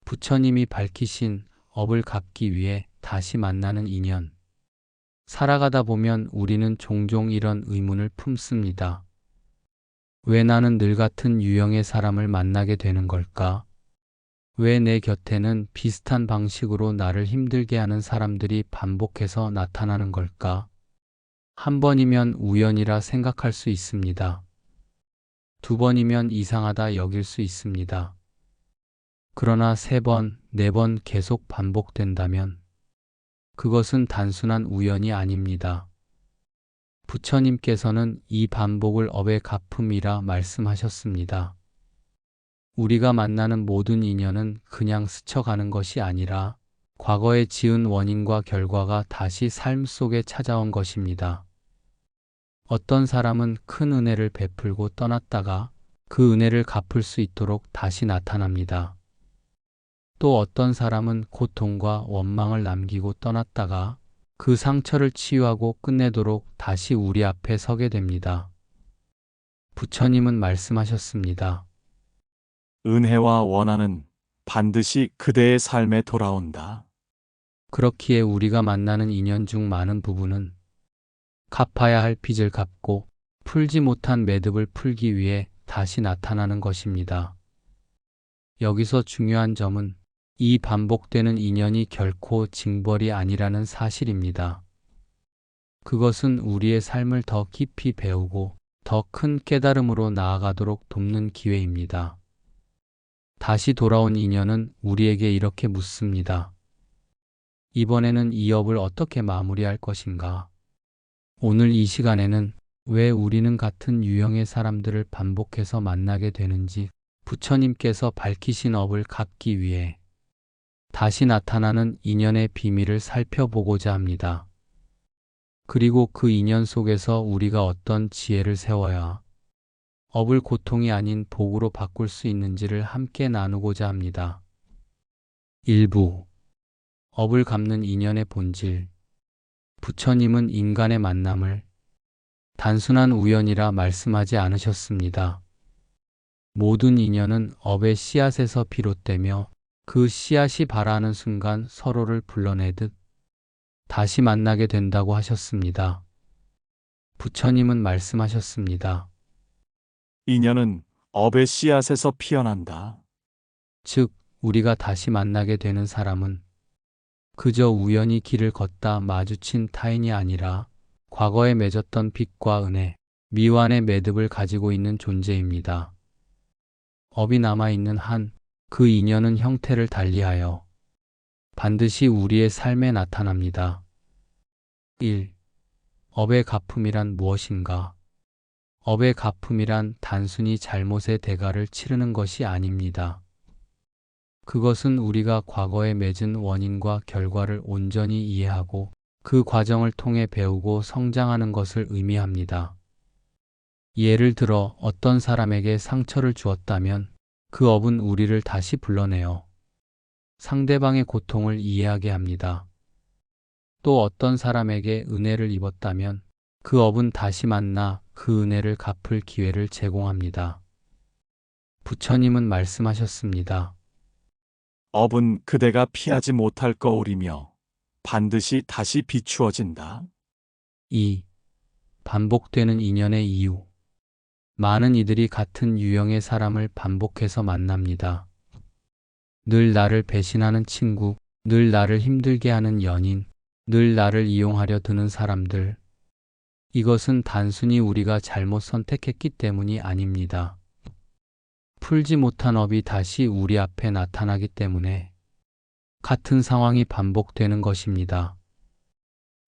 부처님이 밝히신 업을 갚기 위해 다시 만나는 인연. 살아가다 보면 우리는 종종 이런 의문을 품습니다. 왜 나는 늘 같은 유형의 사람을 만나게 되는 걸까? 왜 내 곁에는 비슷한 방식으로 나를 힘들게 하는 사람들이 반복해서 나타나는 걸까? 한 번이면 우연이라 생각할 수 있습니다. 두 번이면 이상하다 여길 수 있습니다. 그러나 세 번, 네 번 계속 반복된다면 그것은 단순한 우연이 아닙니다. 부처님께서는 이 반복을 업의 갚음이라 말씀하셨습니다. 우리가 만나는 모든 인연은 그냥 스쳐가는 것이 아니라 과거에 지은 원인과 결과가 다시 삶 속에 찾아온 것입니다. 어떤 사람은 큰 은혜를 베풀고 떠났다가 그 은혜를 갚을 수 있도록 다시 나타납니다. 또 어떤 사람은 고통과 원망을 남기고 떠났다가 그 상처를 치유하고 끝내도록 다시 우리 앞에 서게 됩니다. 부처님은 말씀하셨습니다. 은혜와 원한은 반드시 그대의 삶에 돌아온다. 그렇기에 우리가 만나는 인연 중 많은 부분은 갚아야 할 빚을 갚고 풀지 못한 매듭을 풀기 위해 다시 나타나는 것입니다. 여기서 중요한 점은 이 반복되는 인연이 결코 징벌이 아니라는 사실입니다. 그것은 우리의 삶을 더 깊이 배우고 더 큰 깨달음으로 나아가도록 돕는 기회입니다. 다시 돌아온 인연은 우리에게 이렇게 묻습니다. 이번에는 이 업을 어떻게 마무리할 것인가? 오늘 이 시간에는 왜 우리는 같은 유형의 사람들을 반복해서 만나게 되는지 부처님께서 밝히신 업을 갚기 위해 다시 나타나는 인연의 비밀을 살펴보고자 합니다. 그리고 그 인연 속에서 우리가 어떤 지혜를 세워야 업을 고통이 아닌 복으로 바꿀 수 있는지를 함께 나누고자 합니다. 1부 업을 갚는 인연의 본질. 부처님은 인간의 만남을 단순한 우연이라 말씀하지 않으셨습니다. 모든 인연은 업의 씨앗에서 비롯되며 그 씨앗이 발아하는 순간 서로를 불러내듯 다시 만나게 된다고 하셨습니다. 부처님은 말씀하셨습니다. 인연은 업의 씨앗에서 피어난다. 즉, 우리가 다시 만나게 되는 사람은 그저 우연히 길을 걷다 마주친 타인이 아니라 과거에 맺었던 빚과 은혜, 미완의 매듭을 가지고 있는 존재입니다. 업이 남아있는 한 그 인연은 형태를 달리하여 반드시 우리의 삶에 나타납니다. 1. 업의 갚음이란 무엇인가? 업의 갚음이란 단순히 잘못의 대가를 치르는 것이 아닙니다. 그것은 우리가 과거에 맺은 원인과 결과를 온전히 이해하고 그 과정을 통해 배우고 성장하는 것을 의미합니다. 예를 들어 어떤 사람에게 상처를 주었다면 그 업은 우리를 다시 불러내어 상대방의 고통을 이해하게 합니다. 또 어떤 사람에게 은혜를 입었다면 그 업은 다시 만나 그 은혜를 갚을 기회를 제공합니다. 부처님은 말씀하셨습니다. 업은 그대가 피하지 못할 거울이며 반드시 다시 비추어진다. 2. 반복되는 인연의 이유. 많은 이들이 같은 유형의 사람을 반복해서 만납니다. 늘 나를 배신하는 친구, 늘 나를 힘들게 하는 연인, 늘 나를 이용하려 드는 사람들. 이것은 단순히 우리가 잘못 선택했기 때문이 아닙니다. 풀지 못한 업이 다시 우리 앞에 나타나기 때문에 같은 상황이 반복되는 것입니다.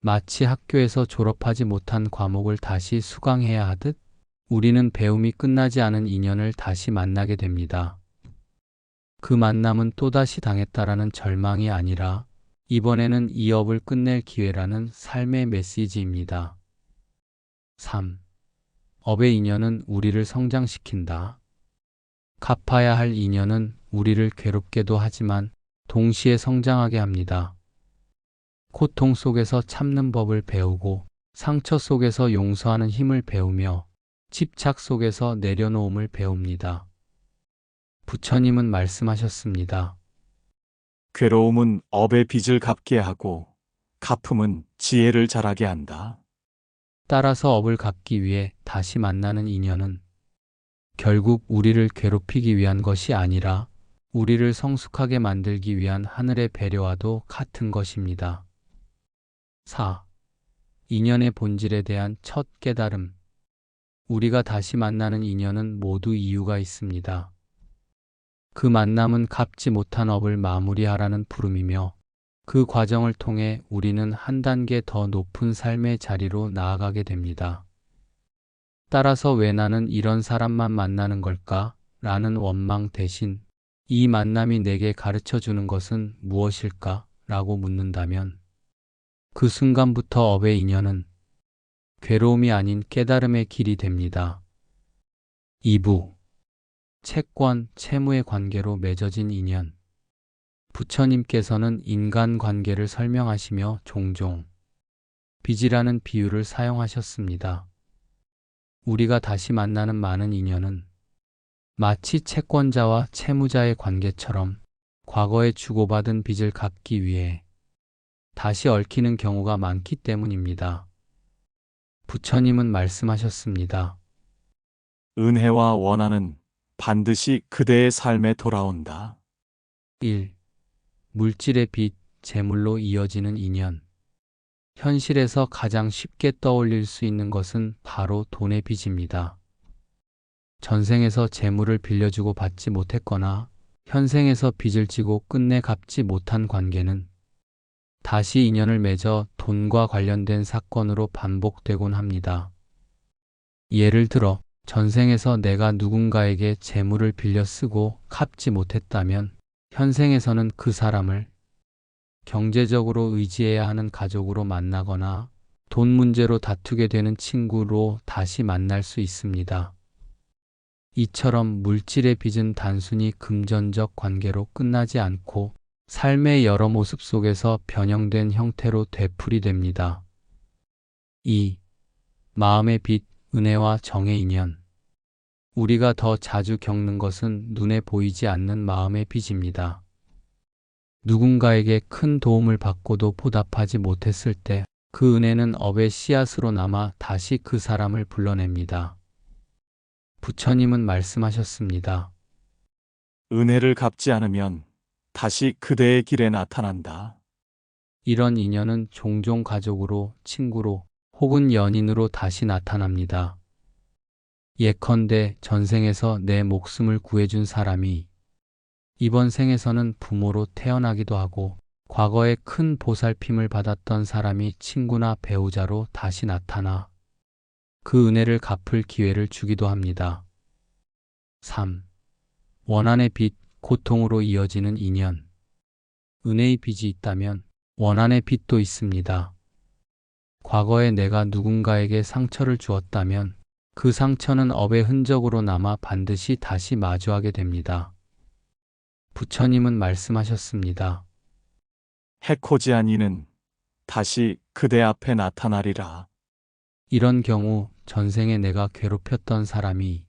마치 학교에서 졸업하지 못한 과목을 다시 수강해야 하듯 우리는 배움이 끝나지 않은 인연을 다시 만나게 됩니다. 그 만남은 또다시 당했다라는 절망이 아니라 이번에는 이 업을 끝낼 기회라는 삶의 메시지입니다. 3. 업의 인연은 우리를 성장시킨다. 갚아야 할 인연은 우리를 괴롭게도 하지만 동시에 성장하게 합니다. 고통 속에서 참는 법을 배우고 상처 속에서 용서하는 힘을 배우며 집착 속에서 내려놓음을 배웁니다. 부처님은 말씀하셨습니다. 괴로움은 업의 빚을 갚게 하고 갚음은 지혜를 자라게 한다. 따라서 업을 갚기 위해 다시 만나는 인연은 결국 우리를 괴롭히기 위한 것이 아니라 우리를 성숙하게 만들기 위한 하늘의 배려와도 같은 것입니다. 4. 인연의 본질에 대한 첫 깨달음. 우리가 다시 만나는 인연은 모두 이유가 있습니다. 그 만남은 갚지 못한 업을 마무리하라는 부름이며 그 과정을 통해 우리는 한 단계 더 높은 삶의 자리로 나아가게 됩니다. 따라서 왜 나는 이런 사람만 만나는 걸까? 라는 원망 대신 이 만남이 내게 가르쳐 주는 것은 무엇일까? 라고 묻는다면 그 순간부터 업의 인연은 괴로움이 아닌 깨달음의 길이 됩니다. 2부. 채권, 채무의 관계로 맺어진 인연. 부처님께서는 인간관계를 설명하시며 종종 빚이라는 비유를 사용하셨습니다. 우리가 다시 만나는 많은 인연은 마치 채권자와 채무자의 관계처럼 과거에 주고받은 빚을 갚기 위해 다시 얽히는 경우가 많기 때문입니다. 부처님은 말씀하셨습니다. 은혜와 원한은 반드시 그대의 삶에 돌아온다. 1. 물질의 빚, 재물로 이어지는 인연. 현실에서 가장 쉽게 떠올릴 수 있는 것은 바로 돈의 빚입니다. 전생에서 재물을 빌려주고 받지 못했거나 현생에서 빚을 지고 끝내 갚지 못한 관계는 다시 인연을 맺어 돈과 관련된 사건으로 반복되곤 합니다. 예를 들어 전생에서 내가 누군가에게 재물을 빌려 쓰고 갚지 못했다면 현생에서는 그 사람을 경제적으로 의지해야 하는 가족으로 만나거나 돈 문제로 다투게 되는 친구로 다시 만날 수 있습니다. 이처럼 물질의 빚은 단순히 금전적 관계로 끝나지 않고 삶의 여러 모습 속에서 변형된 형태로 되풀이됩니다. 2. 마음의 빚, 은혜와 정의 인연. 우리가 더 자주 겪는 것은 눈에 보이지 않는 마음의 빚입니다. 누군가에게 큰 도움을 받고도 보답하지 못했을 때 그 은혜는 업의 씨앗으로 남아 다시 그 사람을 불러냅니다. 부처님은 말씀하셨습니다. 은혜를 갚지 않으면 다시 그대의 길에 나타난다. 이런 인연은 종종 가족으로, 친구로 혹은 연인으로 다시 나타납니다. 예컨대 전생에서 내 목숨을 구해준 사람이 이번 생에서는 부모로 태어나기도 하고 과거에 큰 보살핌을 받았던 사람이 친구나 배우자로 다시 나타나 그 은혜를 갚을 기회를 주기도 합니다. 3. 원한의 빚, 고통으로 이어지는 인연. 은혜의 빚이 있다면 원한의 빚도 있습니다. 과거에 내가 누군가에게 상처를 주었다면 그 상처는 업의 흔적으로 남아 반드시 다시 마주하게 됩니다. 부처님은 말씀하셨습니다. 해코지한 이는 다시 그대 앞에 나타나리라. 이런 경우 전생에 내가 괴롭혔던 사람이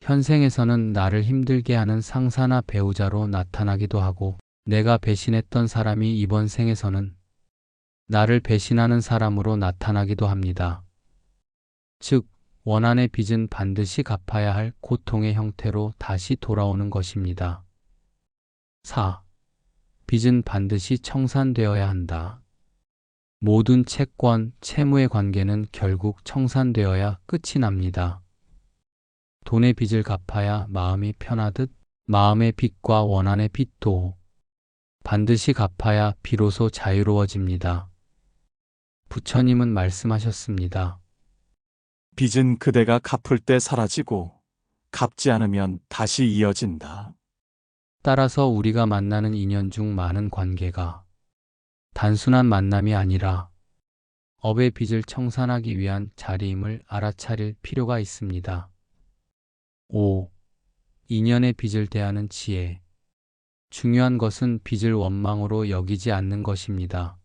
현생에서는 나를 힘들게 하는 상사나 배우자로 나타나기도 하고 내가 배신했던 사람이 이번 생에서는 나를 배신하는 사람으로 나타나기도 합니다. 즉, 원한의 빚은 반드시 갚아야 할 고통의 형태로 다시 돌아오는 것입니다. 4. 빚은 반드시 청산되어야 한다. 모든 채권, 채무의 관계는 결국 청산되어야 끝이 납니다. 돈의 빚을 갚아야 마음이 편하듯 마음의 빚과 원한의 빚도 반드시 갚아야 비로소 자유로워집니다. 부처님은 말씀하셨습니다. 빚은 그대가 갚을 때 사라지고 갚지 않으면 다시 이어진다. 따라서 우리가 만나는 인연 중 많은 관계가 단순한 만남이 아니라 업의 빚을 청산하기 위한 자리임을 알아차릴 필요가 있습니다. 5. 인연의 빚을 대하는 지혜. 중요한 것은 빚을 원망으로 여기지 않는 것입니다.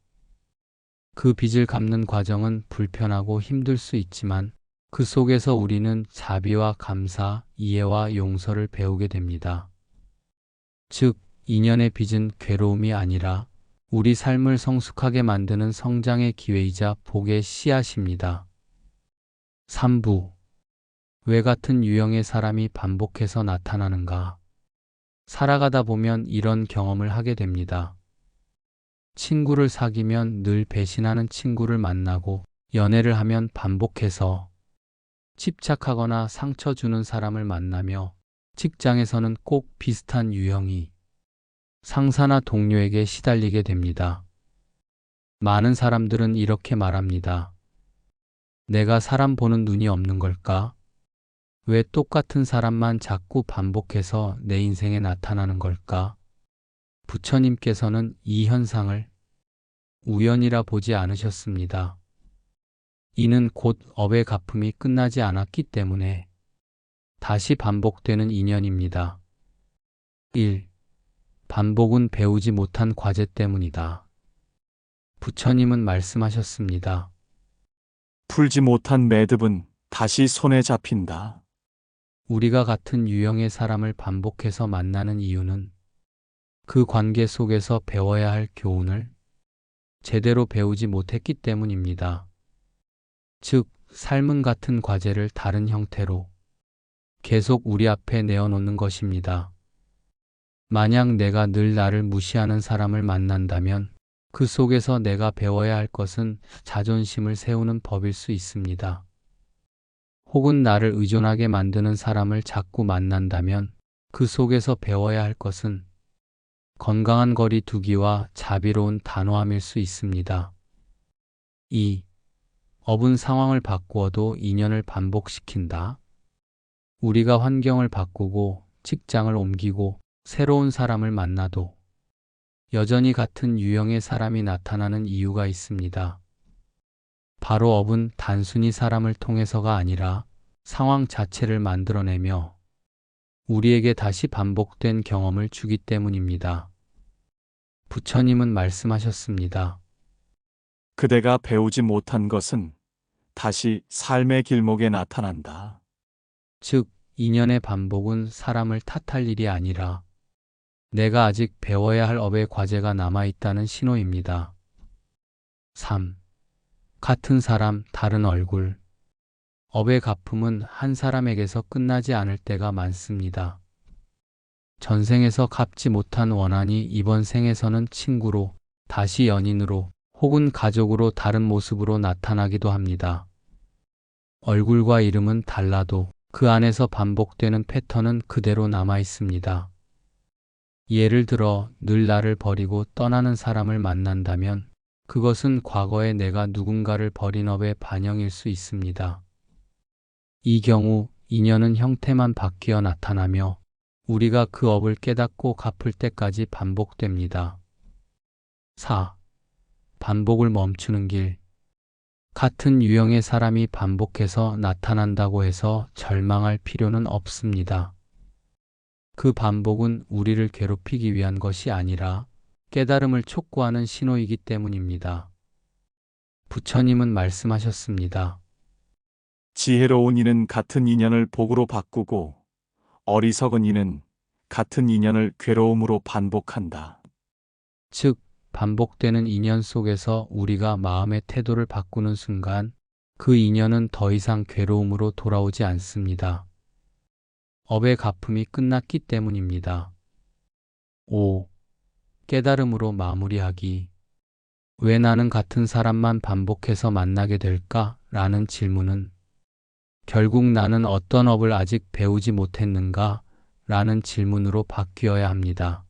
그 빚을 갚는 과정은 불편하고 힘들 수 있지만 그 속에서 우리는 자비와 감사, 이해와 용서를 배우게 됩니다. 즉, 인연의 빚은 괴로움이 아니라 우리 삶을 성숙하게 만드는 성장의 기회이자 복의 씨앗입니다. 3부. 왜 같은 유형의 사람이 반복해서 나타나는가? 살아가다 보면 이런 경험을 하게 됩니다. 친구를 사귀면 늘 배신하는 친구를 만나고, 연애를 하면 반복해서 집착하거나 상처 주는 사람을 만나며, 직장에서는 꼭 비슷한 유형이 상사나 동료에게 시달리게 됩니다. 많은 사람들은 이렇게 말합니다. 내가 사람 보는 눈이 없는 걸까? 왜 똑같은 사람만 자꾸 반복해서 내 인생에 나타나는 걸까? 부처님께서는 이 현상을 우연이라 보지 않으셨습니다. 이는 곧 업의 갚음이 끝나지 않았기 때문에 다시 반복되는 인연입니다. 1. 반복은 배우지 못한 과제 때문이다. 부처님은 말씀하셨습니다. 풀지 못한 매듭은 다시 손에 잡힌다. 우리가 같은 유형의 사람을 반복해서 만나는 이유는 그 관계 속에서 배워야 할 교훈을 제대로 배우지 못했기 때문입니다. 즉, 삶은 같은 과제를 다른 형태로 계속 우리 앞에 내어놓는 것입니다. 만약 내가 늘 나를 무시하는 사람을 만난다면 그 속에서 내가 배워야 할 것은 자존심을 세우는 법일 수 있습니다. 혹은 나를 의존하게 만드는 사람을 자꾸 만난다면 그 속에서 배워야 할 것은 건강한 거리 두기와 자비로운 단호함일 수 있습니다. 2. 업은 상황을 바꾸어도 인연을 반복시킨다. 우리가 환경을 바꾸고 직장을 옮기고 새로운 사람을 만나도 여전히 같은 유형의 사람이 나타나는 이유가 있습니다. 바로 업은 단순히 사람을 통해서가 아니라 상황 자체를 만들어내며 우리에게 다시 반복된 경험을 주기 때문입니다. 부처님은 말씀하셨습니다. 그대가 배우지 못한 것은 다시 삶의 길목에 나타난다. 즉, 인연의 반복은 사람을 탓할 일이 아니라 내가 아직 배워야 할 업의 과제가 남아있다는 신호입니다. 3. 같은 사람, 다른 얼굴. 업의 갚음은 한 사람에게서 끝나지 않을 때가 많습니다. 전생에서 갚지 못한 원한이 이번 생에서는 친구로, 다시 연인으로, 혹은 가족으로 다른 모습으로 나타나기도 합니다. 얼굴과 이름은 달라도 그 안에서 반복되는 패턴은 그대로 남아 있습니다. 예를 들어 늘 나를 버리고 떠나는 사람을 만난다면 그것은 과거에 내가 누군가를 버린 업의 반영일 수 있습니다. 이 경우 인연은 형태만 바뀌어 나타나며 우리가 그 업을 깨닫고 갚을 때까지 반복됩니다. 4. 반복을 멈추는 길. 같은 유형의 사람이 반복해서 나타난다고 해서 절망할 필요는 없습니다. 그 반복은 우리를 괴롭히기 위한 것이 아니라 깨달음을 촉구하는 신호이기 때문입니다. 부처님은 말씀하셨습니다. 지혜로운 이는 같은 인연을 복으로 바꾸고 어리석은 이는 같은 인연을 괴로움으로 반복한다. 즉, 반복되는 인연 속에서 우리가 마음의 태도를 바꾸는 순간 그 인연은 더 이상 괴로움으로 돌아오지 않습니다. 업의 갚음이 끝났기 때문입니다. 5. 깨달음으로 마무리하기. 왜 나는 같은 사람만 반복해서 만나게 될까? 라는 질문은 결국 나는 어떤 업을 아직 배우지 못했는가? 라는 질문으로 바뀌어야 합니다.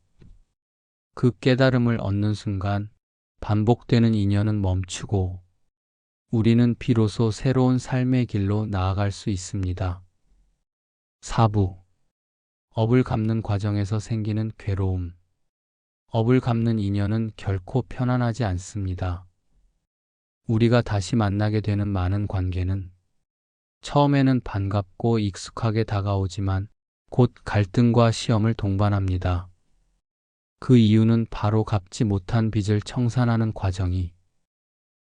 그 깨달음을 얻는 순간 반복되는 인연은 멈추고 우리는 비로소 새로운 삶의 길로 나아갈 수 있습니다. 4부. 업을 갚는 과정에서 생기는 괴로움. 업을 갚는 인연은 결코 편안하지 않습니다. 우리가 다시 만나게 되는 많은 관계는 처음에는 반갑고 익숙하게 다가오지만 곧 갈등과 시험을 동반합니다. 그 이유는 바로 갚지 못한 빚을 청산하는 과정이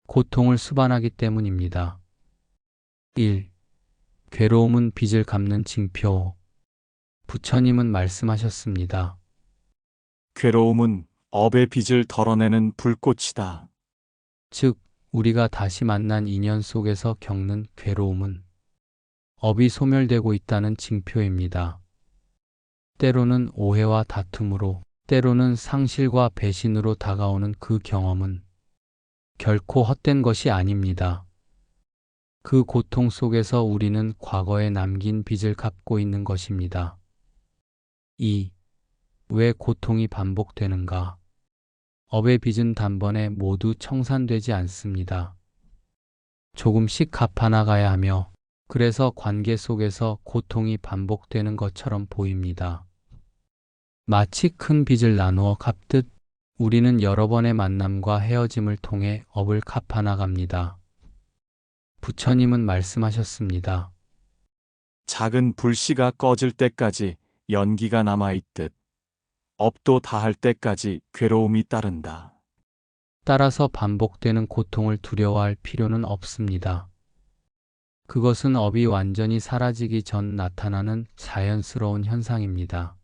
고통을 수반하기 때문입니다. 1. 괴로움은 빚을 갚는 징표. 부처님은 말씀하셨습니다. 괴로움은 업의 빚을 덜어내는 불꽃이다. 즉, 우리가 다시 만난 인연 속에서 겪는 괴로움은 업이 소멸되고 있다는 징표입니다. 때로는 오해와 다툼으로, 때로는 상실과 배신으로 다가오는 그 경험은 결코 헛된 것이 아닙니다. 그 고통 속에서 우리는 과거에 남긴 빚을 갚고 있는 것입니다. 2. 왜 고통이 반복되는가? 업의 빚은 단번에 모두 청산되지 않습니다. 조금씩 갚아나가야 하며, 그래서 관계 속에서 고통이 반복되는 것처럼 보입니다. 마치 큰 빚을 나누어 갚듯 우리는 여러 번의 만남과 헤어짐을 통해 업을 갚아나갑니다. 부처님은 말씀하셨습니다. 작은 불씨가 꺼질 때까지 연기가 남아있듯 업도 다할 때까지 괴로움이 따른다. 따라서 반복되는 고통을 두려워할 필요는 없습니다. 그것은 업이 완전히 사라지기 전 나타나는 자연스러운 현상입니다.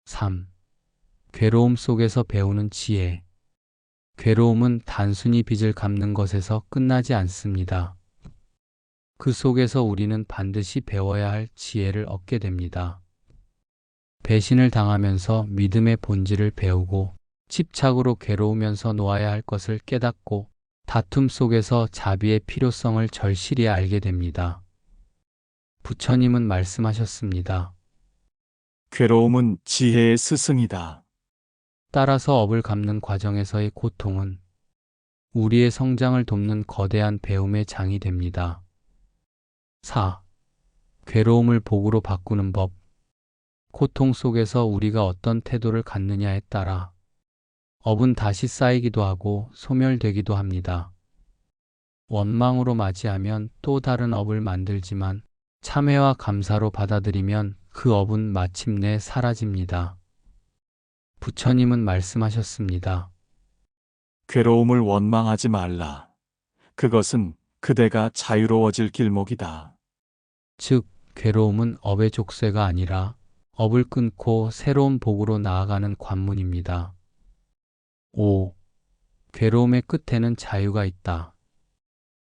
3. 괴로움 속에서 배우는 지혜. 괴로움은 단순히 빚을 갚는 것에서 끝나지 않습니다. 그 속에서 우리는 반드시 배워야 할 지혜를 얻게 됩니다. 배신을 당하면서 믿음의 본질을 배우고, 집착으로 괴로우면서 놓아야 할 것을 깨닫고, 다툼 속에서 자비의 필요성을 절실히 알게 됩니다. 부처님은 말씀하셨습니다. 괴로움은 지혜의 스승이다. 따라서 업을 갚는 과정에서의 고통은 우리의 성장을 돕는 거대한 배움의 장이 됩니다. 4. 괴로움을 복으로 바꾸는 법. 고통 속에서 우리가 어떤 태도를 갖느냐에 따라 업은 다시 쌓이기도 하고 소멸되기도 합니다. 원망으로 맞이하면 또 다른 업을 만들지만, 참회와 감사로 받아들이면 그 업은 마침내 사라집니다. 부처님은 말씀하셨습니다. 괴로움을 원망하지 말라. 그것은 그대가 자유로워질 길목이다. 즉, 괴로움은 업의 족쇄가 아니라 업을 끊고 새로운 복으로 나아가는 관문입니다. 5. 괴로움의 끝에는 자유가 있다.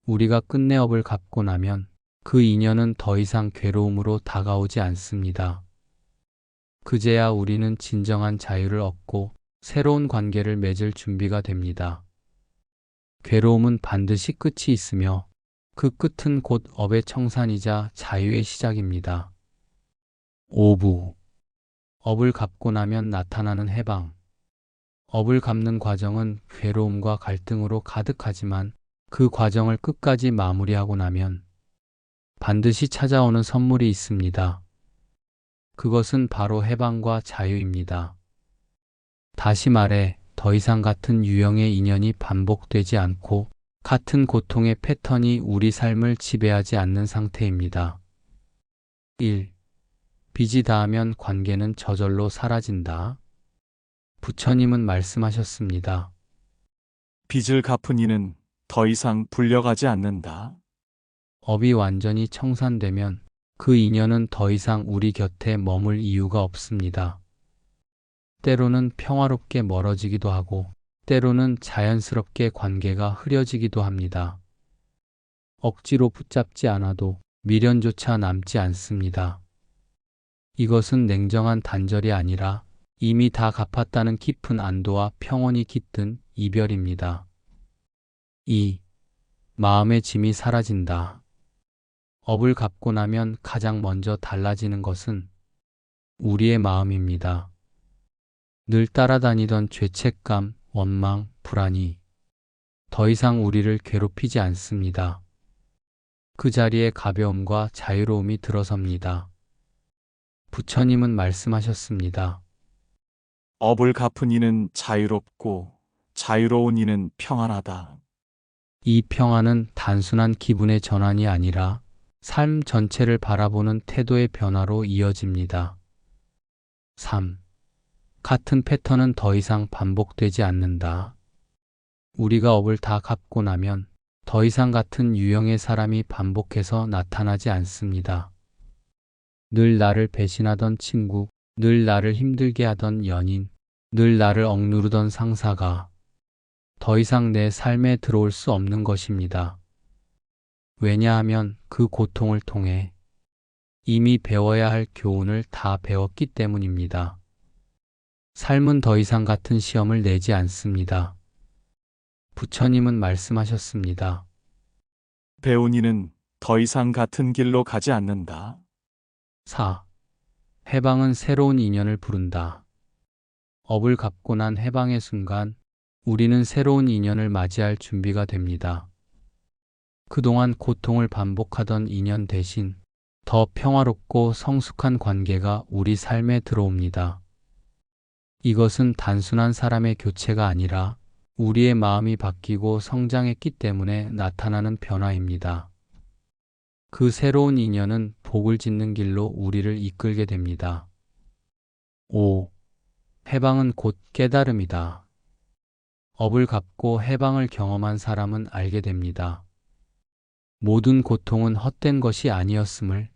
우리가 끝내 업을 갚고 나면 그 인연은 더 이상 괴로움으로 다가오지 않습니다. 그제야 우리는 진정한 자유를 얻고 새로운 관계를 맺을 준비가 됩니다. 괴로움은 반드시 끝이 있으며, 그 끝은 곧 업의 청산이자 자유의 시작입니다. 5부. 업을 갚고 나면 나타나는 해방. 업을 갚는 과정은 괴로움과 갈등으로 가득하지만, 그 과정을 끝까지 마무리하고 나면 반드시 찾아오는 선물이 있습니다. 그것은 바로 해방과 자유입니다. 다시 말해, 더 이상 같은 유형의 인연이 반복되지 않고, 같은 고통의 패턴이 우리 삶을 지배하지 않는 상태입니다. 1. 빚이 닿으면 관계는 저절로 사라진다. 부처님은 말씀하셨습니다. 빚을 갚은 이는 더 이상 불려가지 않는다. 업이 완전히 청산되면 그 인연은 더 이상 우리 곁에 머물 이유가 없습니다. 때로는 평화롭게 멀어지기도 하고, 때로는 자연스럽게 관계가 흐려지기도 합니다. 억지로 붙잡지 않아도 미련조차 남지 않습니다. 이것은 냉정한 단절이 아니라 이미 다 갚았다는 깊은 안도와 평온이 깃든 이별입니다. 2. 마음의 짐이 사라진다. 업을 갚고 나면 가장 먼저 달라지는 것은 우리의 마음입니다. 늘 따라다니던 죄책감, 원망, 불안이 더 이상 우리를 괴롭히지 않습니다. 그 자리에 가벼움과 자유로움이 들어섭니다. 부처님은 말씀하셨습니다. 업을 갚은 이는 자유롭고 자유로운 이는 평안하다. 이 평안은 단순한 기분의 전환이 아니라 삶 전체를 바라보는 태도의 변화로 이어집니다. 3. 같은 패턴은 더 이상 반복되지 않는다. 우리가 업을 다 갚고 나면 더 이상 같은 유형의 사람이 반복해서 나타나지 않습니다. 늘 나를 배신하던 친구, 늘 나를 힘들게 하던 연인, 늘 나를 억누르던 상사가 더 이상 내 삶에 들어올 수 없는 것입니다. 왜냐하면 그 고통을 통해 이미 배워야 할 교훈을 다 배웠기 때문입니다. 삶은 더 이상 같은 시험을 내지 않습니다. 부처님은 말씀하셨습니다. 배운 이는 더 이상 같은 길로 가지 않는다. 4. 해방은 새로운 인연을 부른다. 업을 갚고 난 해방의 순간 우리는 새로운 인연을 맞이할 준비가 됩니다. 그동안 고통을 반복하던 인연 대신 더 평화롭고 성숙한 관계가 우리 삶에 들어옵니다. 이것은 단순한 사람의 교체가 아니라 우리의 마음이 바뀌고 성장했기 때문에 나타나는 변화입니다. 그 새로운 인연은 복을 짓는 길로 우리를 이끌게 됩니다. 5. 해방은 곧 깨달음이다. 업을 갚고 해방을 경험한 사람은 알게 됩니다. 모든 고통은 헛된 것이 아니었음을,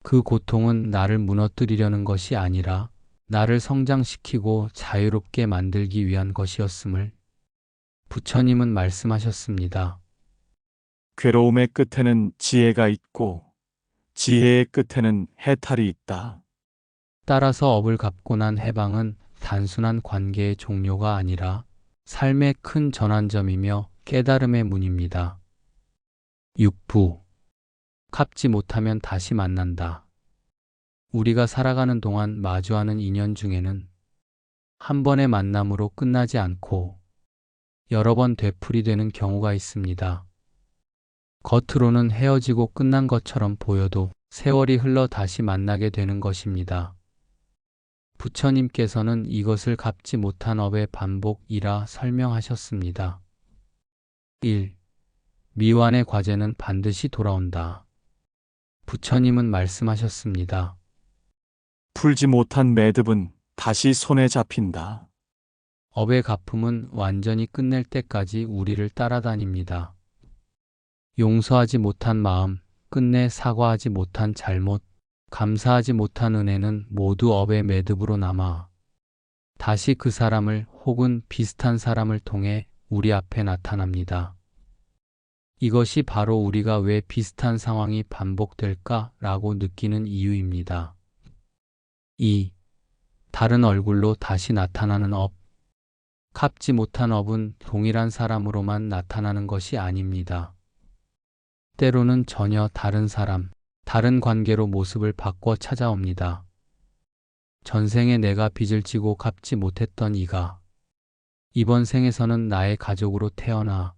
그 고통은 나를 무너뜨리려는 것이 아니라 나를 성장시키고 자유롭게 만들기 위한 것이었음을 부처님은 말씀하셨습니다. 괴로움의 끝에는 지혜가 있고 지혜의 끝에는 해탈이 있다. 따라서 업을 갚고 난 해방은 단순한 관계의 종료가 아니라 삶의 큰 전환점이며 깨달음의 문입니다. 6부. 갚지 못하면 다시 만난다. 우리가 살아가는 동안 마주하는 인연 중에는 한 번의 만남으로 끝나지 않고 여러 번 되풀이되는 경우가 있습니다. 겉으로는 헤어지고 끝난 것처럼 보여도 세월이 흘러 다시 만나게 되는 것입니다. 부처님께서는 이것을 갚지 못한 업의 반복이라 설명하셨습니다. 1. 미완의 과제는 반드시 돌아온다. 부처님은 말씀하셨습니다. 풀지 못한 매듭은 다시 손에 잡힌다. 업의 갚음은 완전히 끝낼 때까지 우리를 따라다닙니다. 용서하지 못한 마음, 끝내 사과하지 못한 잘못, 감사하지 못한 은혜는 모두 업의 매듭으로 남아 다시 그 사람을 혹은 비슷한 사람을 통해 우리 앞에 나타납니다. 이것이 바로 우리가 왜 비슷한 상황이 반복될까라고 느끼는 이유입니다. 2. 다른 얼굴로 다시 나타나는 업. 갚지 못한 업은 동일한 사람으로만 나타나는 것이 아닙니다. 때로는 전혀 다른 사람, 다른 관계로 모습을 바꿔 찾아옵니다. 전생에 내가 빚을 지고 갚지 못했던 이가 이번 생에서는 나의 가족으로 태어나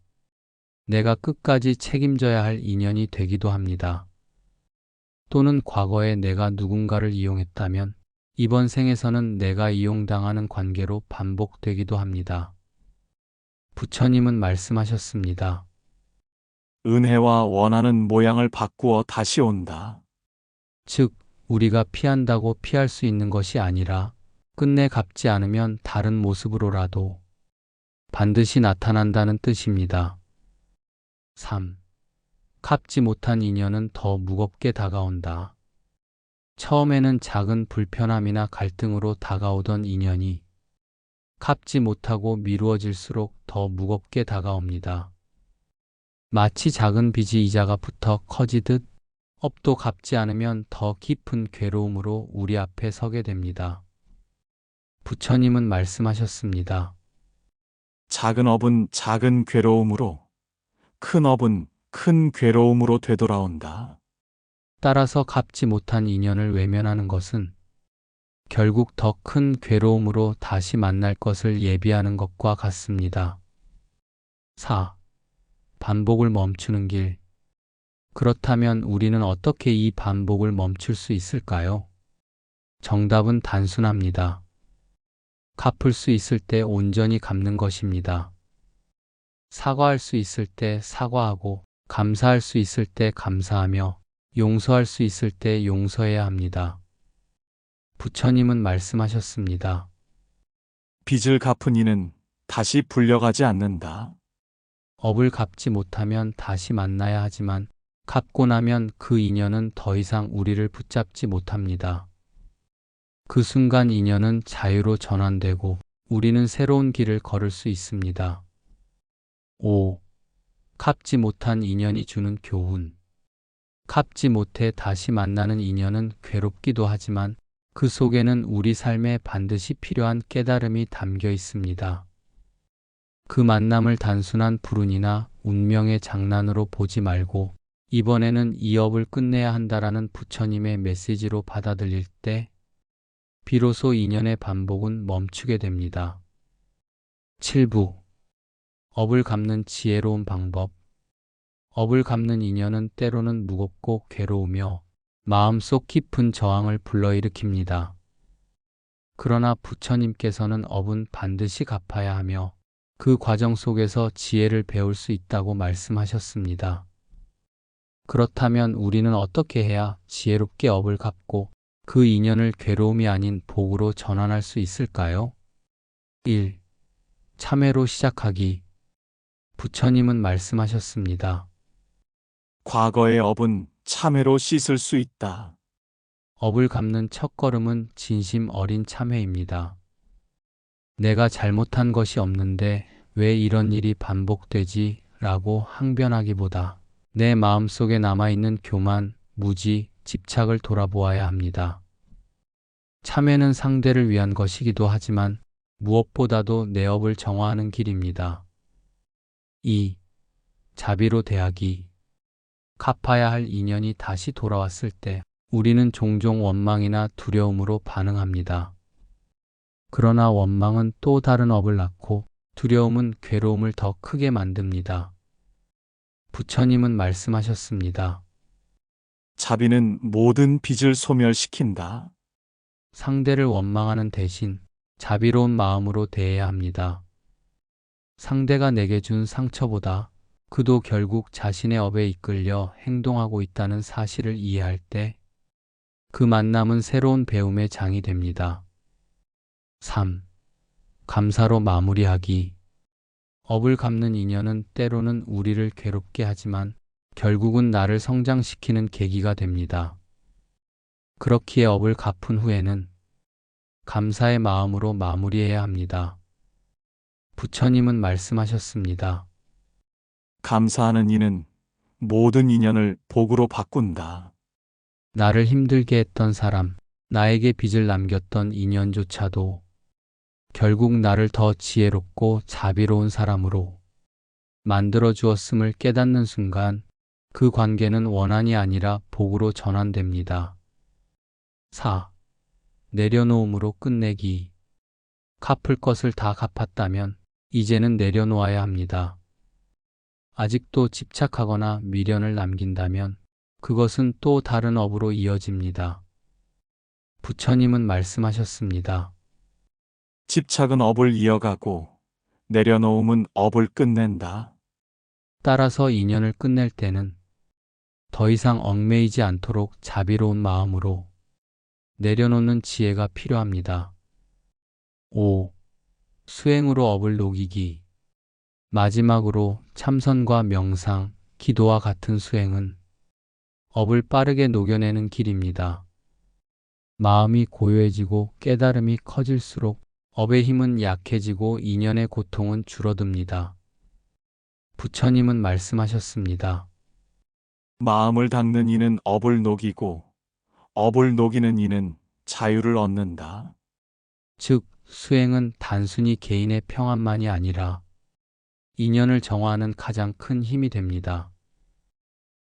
내가 끝까지 책임져야 할 인연이 되기도 합니다. 또는 과거에 내가 누군가를 이용했다면 이번 생에서는 내가 이용당하는 관계로 반복되기도 합니다. 부처님은 말씀하셨습니다. 은혜와 원하는 모양을 바꾸어 다시 온다. 즉, 우리가 피한다고 피할 수 있는 것이 아니라 끝내 갚지 않으면 다른 모습으로라도 반드시 나타난다는 뜻입니다. 3. 갚지 못한 인연은 더 무겁게 다가온다. 처음에는 작은 불편함이나 갈등으로 다가오던 인연이 갚지 못하고 미루어질수록 더 무겁게 다가옵니다. 마치 작은 빚이 이자가 붙어 커지듯 업도 갚지 않으면 더 깊은 괴로움으로 우리 앞에 서게 됩니다. 부처님은 말씀하셨습니다. 작은 업은 작은 괴로움으로, 큰 업은 큰 괴로움으로 되돌아온다. 따라서 갚지 못한 인연을 외면하는 것은 결국 더 큰 괴로움으로 다시 만날 것을 예비하는 것과 같습니다. 4. 반복을 멈추는 길. 그렇다면 우리는 어떻게 이 반복을 멈출 수 있을까요? 정답은 단순합니다. 갚을 수 있을 때 온전히 갚는 것입니다. 사과할 수 있을 때 사과하고, 감사할 수 있을 때 감사하며, 용서할 수 있을 때 용서해야 합니다. 부처님은 말씀하셨습니다. 빚을 갚은 이는 다시 불려가지 않는다. 업을 갚지 못하면 다시 만나야 하지만 갚고 나면 그 인연은 더 이상 우리를 붙잡지 못합니다. 그 순간 인연은 자유로 전환되고 우리는 새로운 길을 걸을 수 있습니다. 5. 갚지 못한 인연이 주는 교훈. 갚지 못해 다시 만나는 인연은 괴롭기도 하지만 그 속에는 우리 삶에 반드시 필요한 깨달음이 담겨 있습니다. 그 만남을 단순한 불운이나 운명의 장난으로 보지 말고 이번에는 이 업을 끝내야 한다라는 부처님의 메시지로 받아들일 때 비로소 인연의 반복은 멈추게 됩니다. 7부. 업을 갚는 지혜로운 방법. 업을 갚는 인연은 때로는 무겁고 괴로우며 마음속 깊은 저항을 불러일으킵니다. 그러나 부처님께서는 업은 반드시 갚아야 하며 그 과정 속에서 지혜를 배울 수 있다고 말씀하셨습니다. 그렇다면 우리는 어떻게 해야 지혜롭게 업을 갚고 그 인연을 괴로움이 아닌 복으로 전환할 수 있을까요? 1. 참회로 시작하기. 부처님은 말씀하셨습니다. 과거의 업은 참회로 씻을 수 있다. 업을 갚는 첫걸음은 진심 어린 참회입니다. 내가 잘못한 것이 없는데 왜 이런 일이 반복되지? 라고 항변하기보다 내 마음속에 남아있는 교만, 무지, 집착을 돌아보아야 합니다. 참회는 상대를 위한 것이기도 하지만 무엇보다도 내 업을 정화하는 길입니다. 2. 자비로 대하기. 갚아야 할 인연이 다시 돌아왔을 때 우리는 종종 원망이나 두려움으로 반응합니다. 그러나 원망은 또 다른 업을 낳고 두려움은 괴로움을 더 크게 만듭니다. 부처님은 말씀하셨습니다. 자비는 모든 빚을 소멸시킨다. 상대를 원망하는 대신 자비로운 마음으로 대해야 합니다. 상대가 내게 준 상처보다 그도 결국 자신의 업에 이끌려 행동하고 있다는 사실을 이해할 때 그 만남은 새로운 배움의 장이 됩니다. 3. 감사로 마무리하기. 업을 갚는 인연은 때로는 우리를 괴롭게 하지만 결국은 나를 성장시키는 계기가 됩니다. 그렇기에 업을 갚은 후에는 감사의 마음으로 마무리해야 합니다. 부처님은 말씀하셨습니다. 감사하는 이는 모든 인연을 복으로 바꾼다. 나를 힘들게 했던 사람, 나에게 빚을 남겼던 인연조차도 결국 나를 더 지혜롭고 자비로운 사람으로 만들어 주었음을 깨닫는 순간 그 관계는 원한이 아니라 복으로 전환됩니다. 4. 내려놓음으로 끝내기. 갚을 것을 다 갚았다면 이제는 내려놓아야 합니다. 아직도 집착하거나 미련을 남긴다면 그것은 또 다른 업으로 이어집니다. 부처님은 말씀하셨습니다. 집착은 업을 이어가고 내려놓음은 업을 끝낸다. 따라서 인연을 끝낼 때는 더 이상 얽매이지 않도록 자비로운 마음으로 내려놓는 지혜가 필요합니다. 5. 수행으로 업을 녹이기. 마지막으로 참선과 명상, 기도와 같은 수행은 업을 빠르게 녹여내는 길입니다. 마음이 고요해지고 깨달음이 커질수록 업의 힘은 약해지고 인연의 고통은 줄어듭니다. 부처님은 말씀하셨습니다. 마음을 닦는 이는 업을 녹이고 업을 녹이는 이는 자유를 얻는다. 즉, 수행은 단순히 개인의 평안만이 아니라 인연을 정화하는 가장 큰 힘이 됩니다.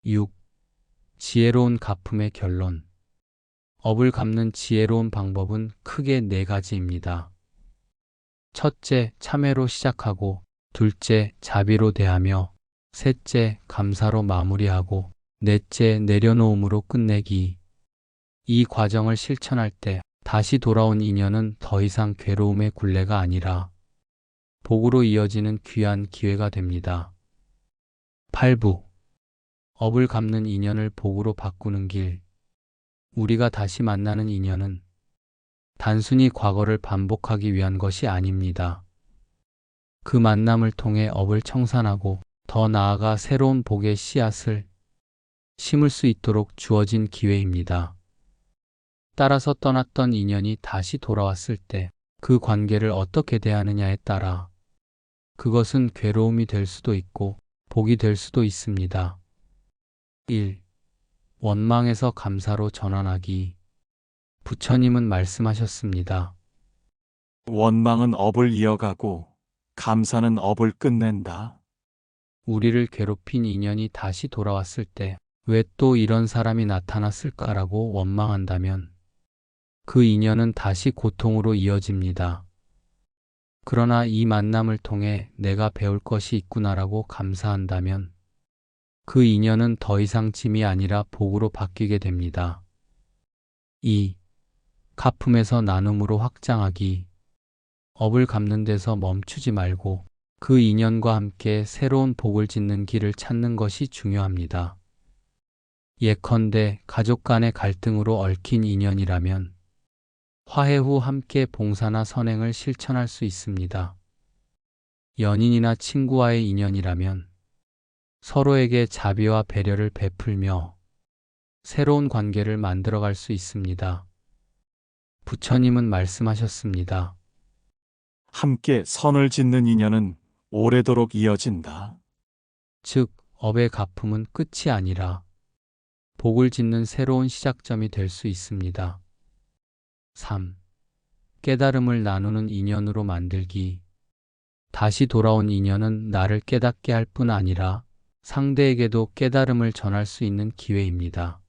6. 지혜로운 갚음의 결론. 업을 갚는 지혜로운 방법은 크게 4가지입니다. 첫째, 참회로 시작하고, 둘째, 자비로 대하며, 셋째, 감사로 마무리하고, 넷째, 내려놓음으로 끝내기. 이 과정을 실천할 때 다시 돌아온 인연은 더 이상 괴로움의 굴레가 아니라 복으로 이어지는 귀한 기회가 됩니다. 8부. 업을 갚는 인연을 복으로 바꾸는 길. 우리가 다시 만나는 인연은 단순히 과거를 반복하기 위한 것이 아닙니다. 그 만남을 통해 업을 청산하고 더 나아가 새로운 복의 씨앗을 심을 수 있도록 주어진 기회입니다. 따라서 떠났던 인연이 다시 돌아왔을 때 그 관계를 어떻게 대하느냐에 따라 그것은 괴로움이 될 수도 있고 복이 될 수도 있습니다. 1. 원망에서 감사로 전환하기. 부처님은 말씀하셨습니다. 원망은 업을 이어가고 감사는 업을 끝낸다. 우리를 괴롭힌 인연이 다시 돌아왔을 때 왜 또 이런 사람이 나타났을까라고 원망한다면 그 인연은 다시 고통으로 이어집니다. 그러나 이 만남을 통해 내가 배울 것이 있구나라고 감사한다면 그 인연은 더 이상 짐이 아니라 복으로 바뀌게 됩니다. 2. 갚음에서 나눔으로 확장하기. 업을 갚는 데서 멈추지 말고 그 인연과 함께 새로운 복을 짓는 길을 찾는 것이 중요합니다. 예컨대 가족 간의 갈등으로 얽힌 인연이라면 화해 후 함께 봉사나 선행을 실천할 수 있습니다. 연인이나 친구와의 인연이라면 서로에게 자비와 배려를 베풀며 새로운 관계를 만들어갈 수 있습니다. 부처님은 말씀하셨습니다. 함께 선을 짓는 인연은 오래도록 이어진다. 즉, 업의 갚음은 끝이 아니라 복을 짓는 새로운 시작점이 될 수 있습니다. 3. 깨달음을 나누는 인연으로 만들기. 다시 돌아온 인연은 나를 깨닫게 할 뿐 아니라 상대에게도 깨달음을 전할 수 있는 기회입니다.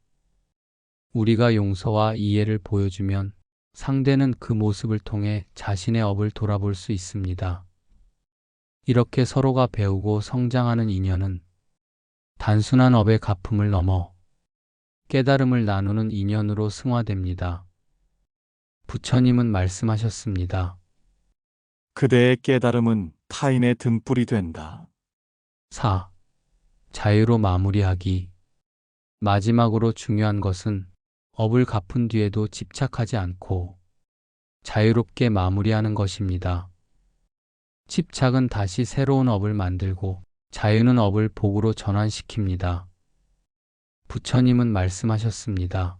우리가 용서와 이해를 보여주면 상대는 그 모습을 통해 자신의 업을 돌아볼 수 있습니다. 이렇게 서로가 배우고 성장하는 인연은 단순한 업의 갚음을 넘어 깨달음을 나누는 인연으로 승화됩니다. 부처님은 말씀하셨습니다. 그대의 깨달음은 타인의 등불이 된다. 4. 자유로 마무리하기. 마지막으로 중요한 것은 업을 갚은 뒤에도 집착하지 않고 자유롭게 마무리하는 것입니다. 집착은 다시 새로운 업을 만들고 자유는 업을 복으로 전환시킵니다. 부처님은 말씀하셨습니다.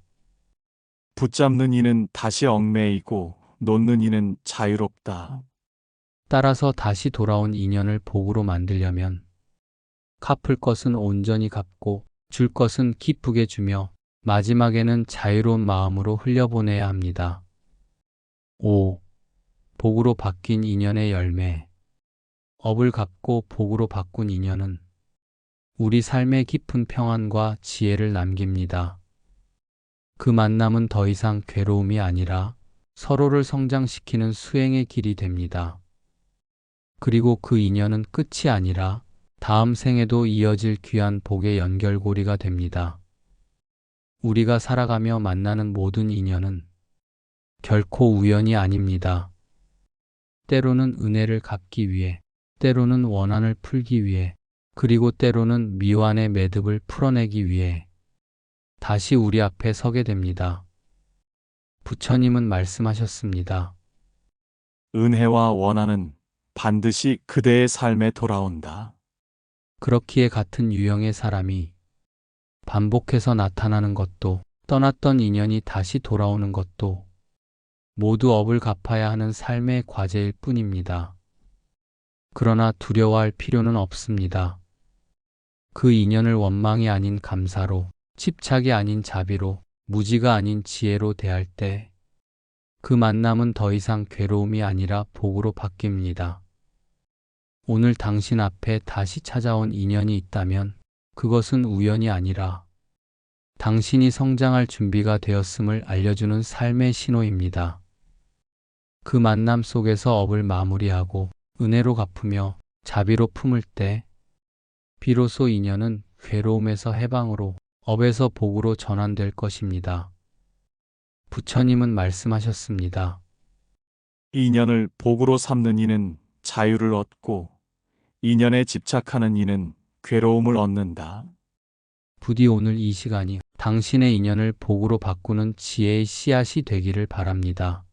붙잡는 이는 다시 얽매이고 놓는 이는 자유롭다. 따라서 다시 돌아온 인연을 복으로 만들려면 갚을 것은 온전히 갚고 줄 것은 기쁘게 주며 마지막에는 자유로운 마음으로 흘려보내야 합니다. 5. 복으로 바뀐 인연의 열매. 업을 갚고 복으로 바꾼 인연은 우리 삶의 깊은 평안과 지혜를 남깁니다. 그 만남은 더 이상 괴로움이 아니라 서로를 성장시키는 수행의 길이 됩니다. 그리고 그 인연은 끝이 아니라 다음 생에도 이어질 귀한 복의 연결고리가 됩니다. 우리가 살아가며 만나는 모든 인연은 결코 우연이 아닙니다. 때로는 은혜를 갚기 위해, 때로는 원한을 풀기 위해, 그리고 때로는 미완의 매듭을 풀어내기 위해 다시 우리 앞에 서게 됩니다. 부처님은 말씀하셨습니다. 은혜와 원한은 반드시 그대의 삶에 돌아온다. 그렇기에 같은 유형의 사람이 반복해서 나타나는 것도 떠났던 인연이 다시 돌아오는 것도 모두 업을 갚아야 하는 삶의 과제일 뿐입니다. 그러나 두려워할 필요는 없습니다. 그 인연을 원망이 아닌 감사로, 집착이 아닌 자비로, 무지가 아닌 지혜로 대할 때 그 만남은 더 이상 괴로움이 아니라 복으로 바뀝니다. 오늘 당신 앞에 다시 찾아온 인연이 있다면 그것은 우연이 아니라 당신이 성장할 준비가 되었음을 알려주는 삶의 신호입니다. 그 만남 속에서 업을 마무리하고 은혜로 갚으며 자비로 품을 때 비로소 인연은 괴로움에서 해방으로 업에서 복으로 전환될 것입니다. 부처님은 말씀하셨습니다. 인연을 복으로 삼는 이는 자유를 얻고 인연에 집착하는 이는 괴로움을 얻는다. 부디 오늘 이 시간이 당신의 인연을 복으로 바꾸는 지혜의 씨앗이 되기를 바랍니다.